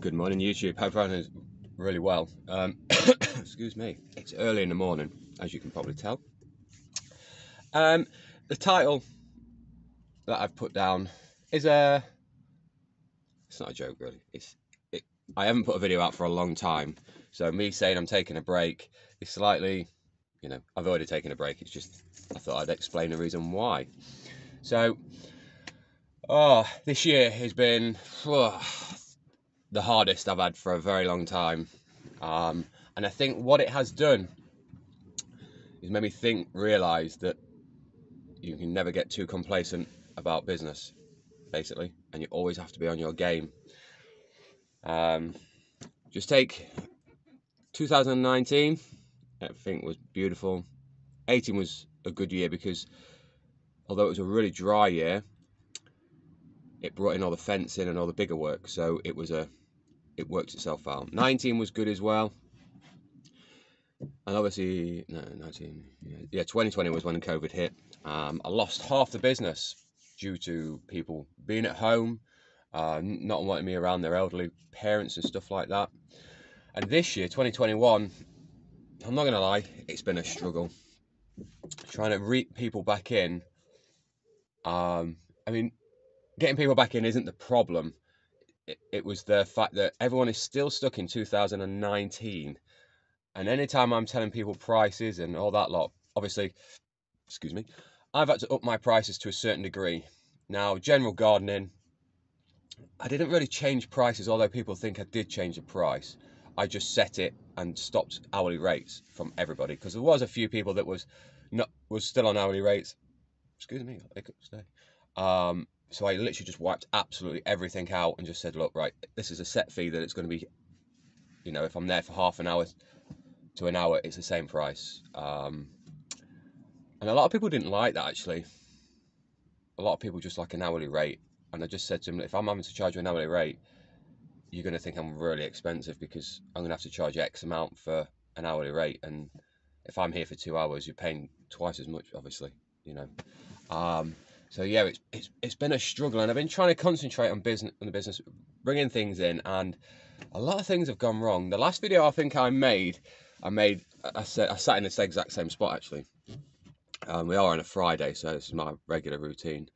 Good morning, YouTube. Hope everyone is really well. Excuse me. It's early in the morning, as you can probably tell. The title that I've put down is it's not a joke, really. I haven't put a video out for a long time, so me saying I'm taking a break is slightly, I've already taken a break. It's just I thought I'd explain the reason why. So, this year has been the hardest I've had for a very long time. And I think what it has done is made me realise that you can never get too complacent about business, basically, and you always have to be on your game. Just take 2019, I think was beautiful. 18 was a good year because although it was a really dry year, it brought in all the fencing and all the bigger work, so it worked itself out. 19 was good as well. And obviously, 2020 was when COVID hit. I lost half the business due to people being at home, not wanting me around their elderly parents and stuff like that. And this year, 2021, I'm not going to lie, it's been a struggle. Trying to reap people back in. Getting people back in isn't the problem. It was the fact that everyone is still stuck in 2019. And anytime I'm telling people prices and all that lot, obviously, excuse me, I've had to up my prices to a certain degree. Now, general gardening, I didn't really change prices, although people think I did change the price. I just set it and stopped hourly rates from everybody, because there was a few people that was still on hourly rates. Excuse me, so I literally just wiped absolutely everything out and just said, look, right, this is a set fee that it's going to be, if I'm there for half an hour to an hour, it's the same price. And a lot of people didn't like that, actually. A lot of people just like an hourly rate. And I just said to them, if I'm having to charge you an hourly rate, you're going to think I'm really expensive because I'm going to have to charge X amount for an hourly rate. And if I'm here for 2 hours, you're paying twice as much, obviously, So yeah, it's been a struggle, and I've been trying to concentrate on the business, bringing things in, and a lot of things have gone wrong. The last video I think I sat in this exact same spot, actually. We are on a Friday, so this is my regular routine.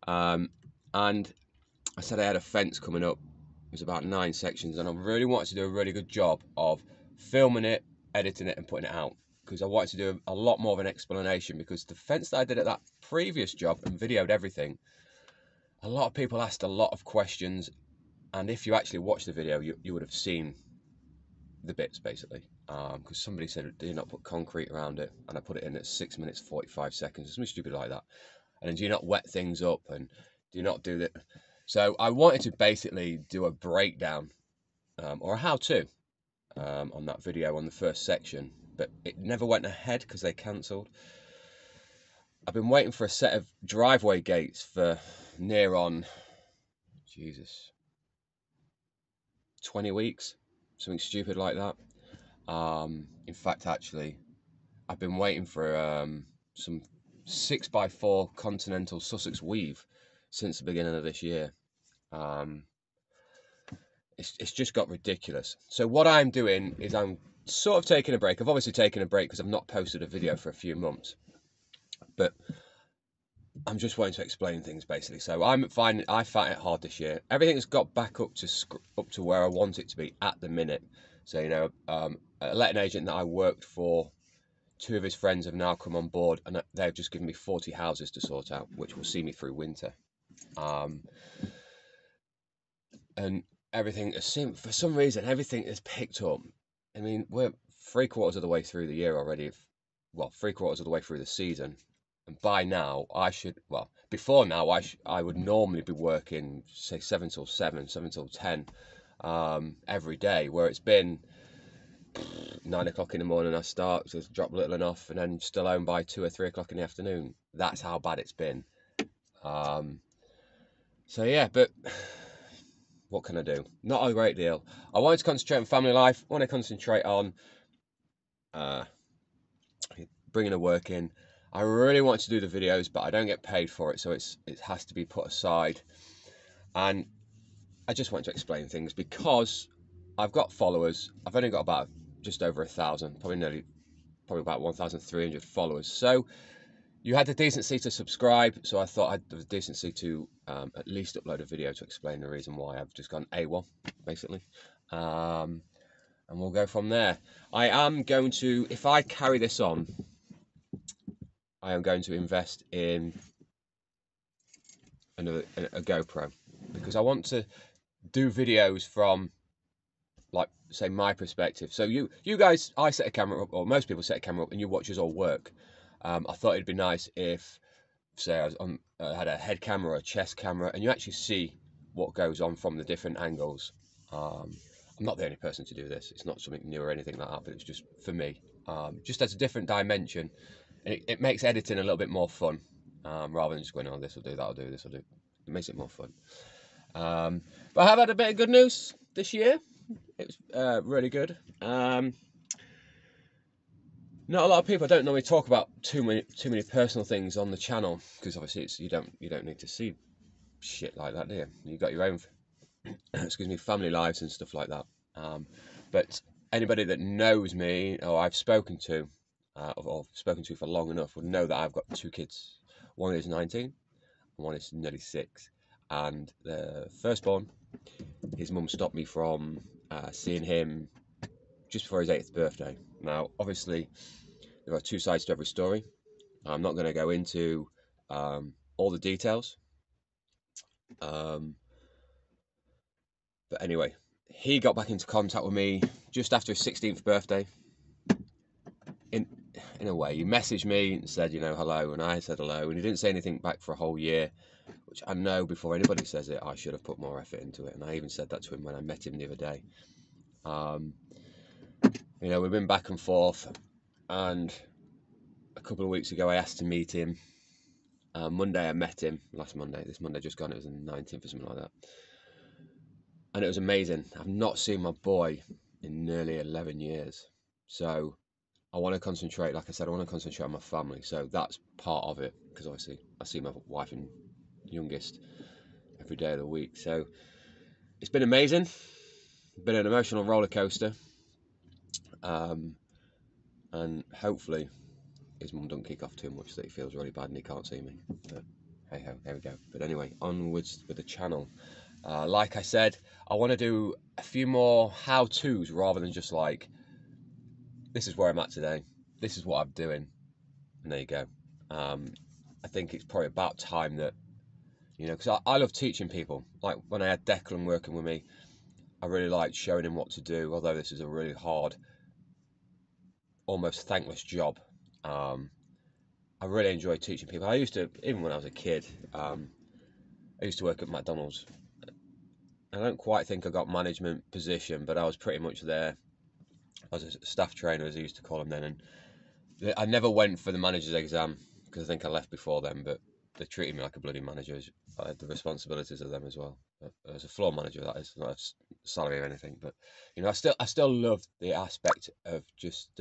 And I said I had a fence coming up. It was about 9 sections, and I really wanted to do a really good job of filming it, editing it, and putting it out, because I wanted to do a lot more of an explanation, because the fence that I did at that previous job and videoed everything, a lot of people asked a lot of questions, and if you actually watch the video, you would have seen the bits, basically, because somebody said, do you not put concrete around it? And I put it in at 6 minutes 45 seconds, something stupid like that. And then do you not wet things up, and do you not do that? So I wanted to basically do a breakdown, or a how-to, on that video on the first section, but it never went ahead because they cancelled. I've been waiting for a set of driveway gates for near on, 20 weeks, something stupid like that. In fact, actually, I've been waiting for some 6x4 Continental Sussex weave since the beginning of this year. It's just got ridiculous. So what I'm doing is I'm sort of taking a break. I've obviously taken a break because I've not posted a video for a few months, but I'm just wanting to explain things, basically. So I find it hard this year. Everything's got back up to where I want it to be at the minute. So a letting agent that I worked for, 2 of his friends have now come on board, and they've just given me 40 houses to sort out, which will see me through winter. And everything, for some reason, everything is picked up. I mean, we're 3/4 of the way through the year already. Well, 3/4 of the way through the season. And by now, before now, I would normally be working, say, 7 till 7, 7 till 10, every day, where it's been 9 o'clock in the morning I start, so drop little enough, and then still home by 2 or 3 o'clock in the afternoon. That's how bad it's been. So yeah, but what can I do? Not a great deal. I wanted to concentrate on family life. I want to concentrate on bringing the work in. I really want to do the videos, but I don't get paid for it, so it has to be put aside. And I just want to explain things because I've got followers. I've only got about just over 1,000, probably about 1,300 followers. So you had the decency to subscribe, so I thought I had the decency to at least upload a video to explain the reason why I've just gone AWOL, basically. And we'll go from there. I am going to, if I carry this on, I am going to invest in a GoPro, because I want to do videos from, like, say, my perspective. So you guys, I set a camera up, or most people set a camera up, and you watch us all work. I thought it'd be nice if, say, I was on, had a head camera or a chest camera, and you actually see what goes on from the different angles. I'm not the only person to do this. It's not something new or anything like that, but it's just for me. Just as a different dimension, and it makes editing a little bit more fun, rather than just going, oh, this will do, that'll do, this will do. It makes it more fun. But I have had a bit of good news this year. It was really good. Not a lot of people. I don't normally talk about too many personal things on the channel, because obviously it's, you don't need to see shit like that, do you? You got your own excuse me, family lives and stuff like that. But anybody that knows me, or I've spoken to, or spoken to for long enough, would know that I've got 2 kids. One is 19, and one is nearly 6. And the firstborn, his mum stopped me from seeing him just before his 8th birthday. Now, obviously, there are 2 sides to every story. I'm not going to go into all the details. But anyway, he got back into contact with me just after his 16th birthday. In a way, he messaged me and said, you know, hello, and I said hello, and he didn't say anything back for a whole year, which I know before anybody says it, I should have put more effort into it, and I even said that to him when I met him the other day. You know, we've been back and forth, and a couple of weeks ago I asked to meet him. Monday I met him, last Monday, this Monday just gone, it was the 19th or something like that. And it was amazing. I've not seen my boy in nearly 11 years. So I want to concentrate, like I said, I want to concentrate on my family. So that's part of it, because obviously I see my wife and youngest every day of the week. So it's been amazing. Been an emotional roller coaster. And hopefully his mum don't kick off too much that he feels really bad and he can't see me. But hey ho, there we go. But anyway, onwards with the channel. Like I said, I want to do a few more how-tos rather than just like, this is where I'm at today, this is what I'm doing, and there you go. I think it's probably about time that, you know, because I love teaching people. Like when I had Declan working with me, I really liked showing him what to do, although this is a really hard, almost thankless job. I really enjoy teaching people. I used to, even when I was a kid, I used to work at McDonald's. I don't quite think I got management position, but I was pretty much there as a staff trainer, as I used to call them then. And I never went for the manager's exam because I think I left before then, but they treated me like a bloody manager. I had the responsibilities of them as well. As a floor manager, that is, not a salary or anything. But you know, I still love the aspect of just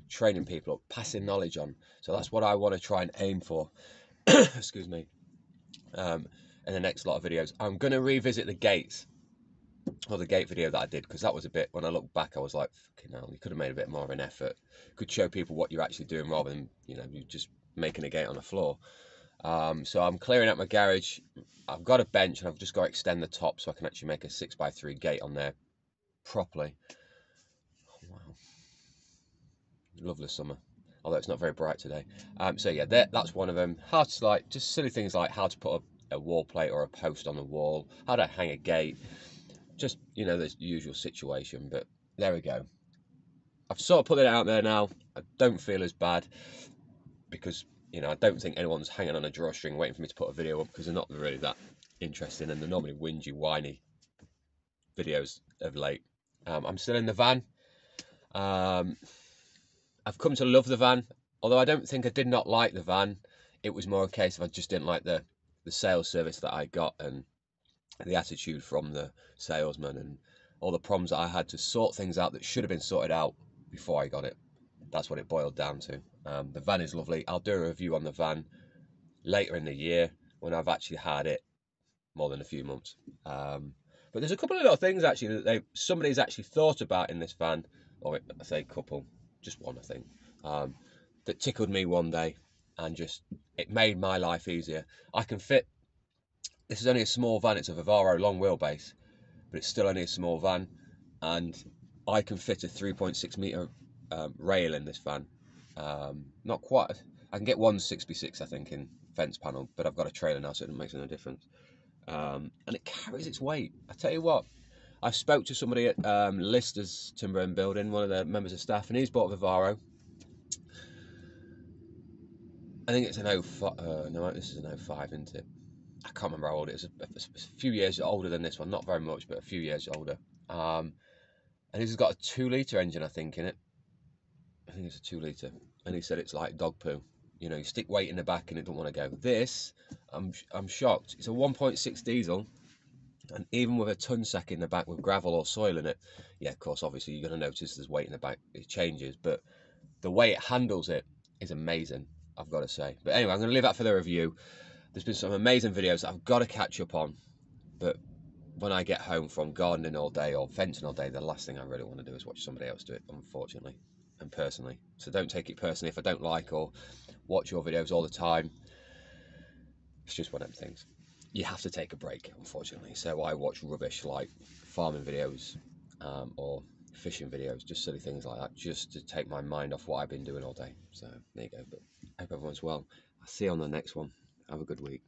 training people up, passing knowledge on. So that's what I want to try and aim for. Excuse me. In the next lot of videos, I'm going to revisit the gates, or the gate video that I did, because that was a bit, when I look back, I was like, fucking hell, you could have made a bit more of an effort. Could show people what you're actually doing rather than, you know, you just making a gate on the floor. So I'm clearing out my garage. I've got a bench and I've just got to extend the top so I can actually make a 6x3 gate on there properly. Oh, wow. Lovely summer, although it's not very bright today. So yeah, that's one of them. How to, like, just silly things like how to put a wall plate or a post on the wall, how to hang a gate, just, you know, the usual situation. But there we go. I've sort of put it out there now. I don't feel as bad, because, you know, I don't think anyone's hanging on a drawstring waiting for me to put a video up, because they're not really that interesting, and they're normally whingy, whiny videos of late. I'm still in the van. I've come to love the van, although I don't think I did not like the van. It was more a case of I just didn't like the sales service that I got, and the attitude from the salesman, and all the problems that I had to sort things out that should have been sorted out before I got it. That's what it boiled down to. The van is lovely. I'll do a review on the van later in the year when I've actually had it more than a few months. But there's a couple of little things actually that somebody's actually thought about in this van, or I say couple, just one I think, that tickled me one day, and just it made my life easier. I can fit. This is only a small van. It's a Vivaro long wheelbase, but it's still only a small van, and I can fit a 3.6 meter rail in this van. Not quite. I can get 166, I think, in fence panel, but I've got a trailer now, so it makes no difference. And it carries its weight. I tell you what, I spoke to somebody at Lister's Timber and Building, one of the members of staff, and he's bought a Vivaro. I think it's an 05. No, this is an 05, isn't it? I can't remember how old it is. It's a few years older than this one. Not very much, but a few years older. And this has got a 2-litre engine, I think, in it. I think it's a 2-litre. And he said it's like dog poo. You know, you stick weight in the back and it don't want to go. This, I'm shocked. It's a 1.6 diesel. And even with a ton sack in the back with gravel or soil in it, yeah, of course, obviously you're going to notice there's weight in the back. It changes. But the way it handles it is amazing, I've got to say. But anyway, I'm going to leave that for the review. There's been some amazing videos that I've got to catch up on. But when I get home from gardening all day or fencing all day, the last thing I really want to do is watch somebody else do it, unfortunately and personally. So don't take it personally if I don't like or watch your videos all the time. It's just one of them things. You have to take a break, unfortunately. So I watch rubbish like farming videos or fishing videos, just silly things like that, just to take my mind off what I've been doing all day. So there you go. But I hope everyone's well. I'll see you on the next one. Have a good week.